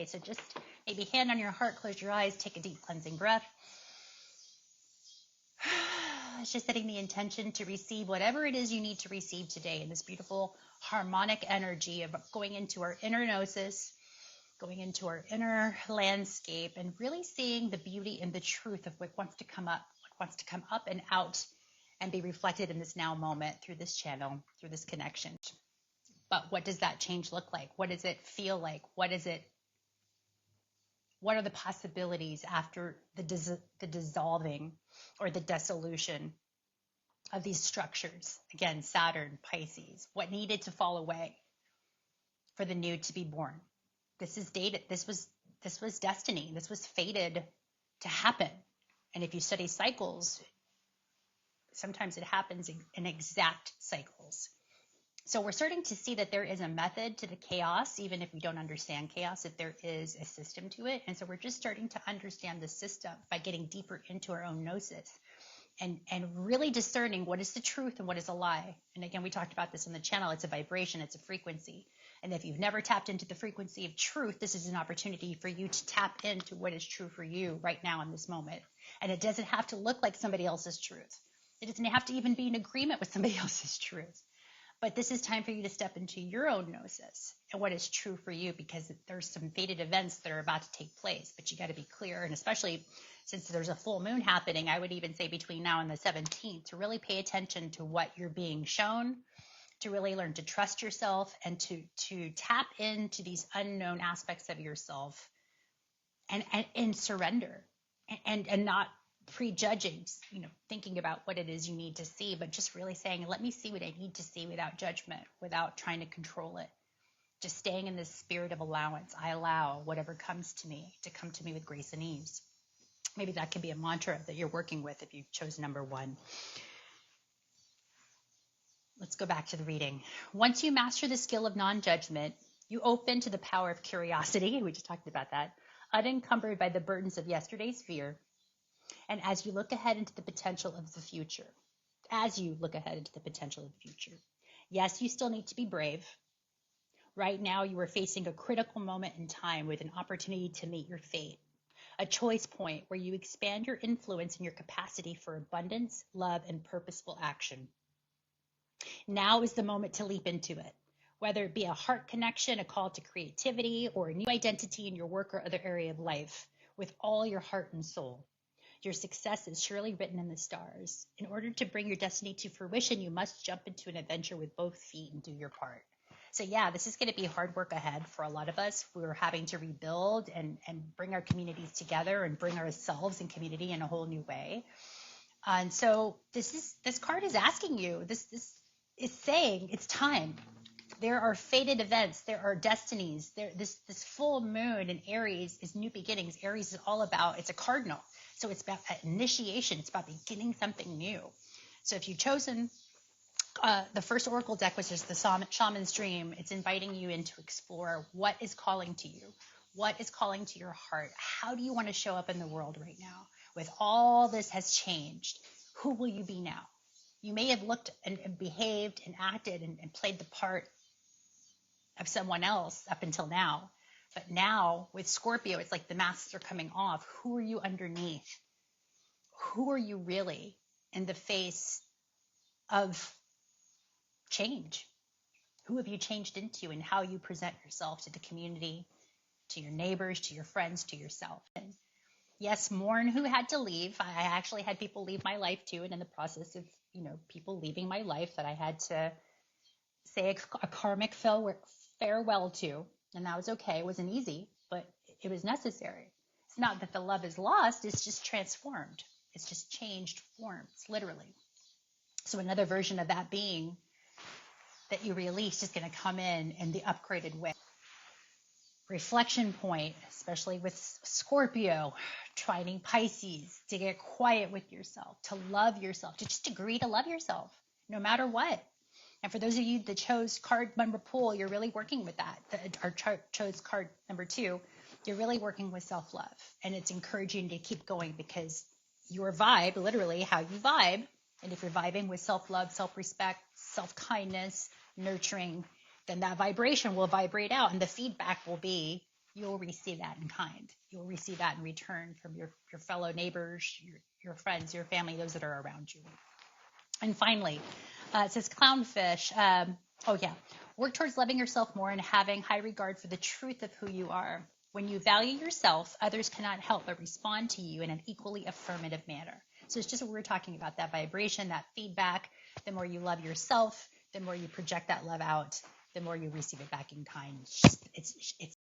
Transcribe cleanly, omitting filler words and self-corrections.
So just maybe hand on your heart, close your eyes, take a deep cleansing breath. It's just setting the intention to receive whatever it is you need to receive today in this beautiful harmonic energy of going into our inner gnosis, going into our inner landscape, and really seeing the beauty and the truth of what wants to come up, and out and be reflected in this now moment through this channel, through this connection. But what does that change look like? What does it feel like? What are the possibilities after the dissolving or the dissolution of these structures? Again, Saturn, Pisces, what needed to fall away for the new to be born? This is dated. This was destiny. This was fated to happen. And if you study cycles, sometimes it happens in exact cycles. So we're starting to see that there is a method to the chaos, even if we don't understand chaos, that there is a system to it. And so we're just starting to understand the system by getting deeper into our own gnosis and really discerning what is the truth and what is a lie. And again, we talked about this on the channel. It's a vibration, it's a frequency. And if you've never tapped into the frequency of truth, this is an opportunity for you to tap into what is true for you right now in this moment. And it doesn't have to look like somebody else's truth. It doesn't have to even be in agreement with somebody else's truth. But this is time for you to step into your own gnosis and what is true for you, because there's some fated events that are about to take place, but you got to be clear. And especially since there's a full moon happening, I would even say between now and the 17th, to really pay attention to what you're being shown, to really learn to trust yourself, and to tap into these unknown aspects of yourself and surrender and not prejudging, thinking about what it is you need to see, but just really saying, let me see what I need to see without judgment, without trying to control it. Just staying in this spirit of allowance. I allow whatever comes to me to come to me with grace and ease. Maybe that could be a mantra that you're working with if you chose number 1. Let's go back to the reading. Once you master the skill of non-judgment, you open to the power of curiosity. We just talked about that. Unencumbered by the burdens of yesterday's fear. And as you look ahead into the potential of the future, yes, you still need to be brave. Right now, you are facing a critical moment in time with an opportunity to meet your fate, a choice point where you expand your influence and your capacity for abundance, love, and purposeful action. Now is the moment to leap into it, whether it be a heart connection, a call to creativity, or a new identity in your work or other area of life, with all your heart and soul. Your success is surely written in the stars. In order to bring your destiny to fruition, you must jump into an adventure with both feet and do your part. So yeah, this is going to be hard work ahead for a lot of us. We're having to rebuild and bring our communities together and bring ourselves in community in a whole new way. And so this card is asking you, this is saying it's time. There are fated events. There are destinies. This full moon in Aries is new beginnings. Aries is all about, it's a cardinal. So it's about initiation. It's about beginning something new. So if you've chosen the first oracle deck, which is the Shaman's Dream, it's inviting you in to explore what is calling to you, what is calling to your heart. How do you want to show up in the world right now? With all this has changed, who will you be now? You may have looked and behaved and acted and played the part of someone else up until now. But now with Scorpio, it's like the masks are coming off. Who are you underneath? Who are you really in the face of change? Who have you changed into, and how you present yourself to the community, to your neighbors, to your friends, to yourself? And yes, mourn who had to leave. I actually had people leave my life too. And in the process of, people leaving my life, that I had to say a karmic farewell to. And that was okay. It wasn't easy, but it was necessary. It's not that the love is lost. It's just transformed. It's just changed forms, literally. So another version of that being that you released is going to come in the upgraded way. Reflection point, especially with Scorpio, trining Pisces, to get quiet with yourself, to love yourself, to just agree to love yourself, no matter what. And for those of you that chose card number pool, you're really working with that. Or chose card number 2, you're really working with self-love. And it's encouraging to keep going, because your vibe, literally how you vibe, and if you're vibing with self-love, self-respect, self-kindness, nurturing, then that vibration will vibrate out, and the feedback will be you'll receive that in kind. You'll receive that in return from your fellow neighbors, your friends, your family, those that are around you. And finally, it says clownfish. Work towards loving yourself more and having high regard for the truth of who you are. When you value yourself, others cannot help but respond to you in an equally affirmative manner. So it's just what we're talking about, that vibration, that feedback. The more you love yourself, the more you project that love out, the more you receive it back in kind. It's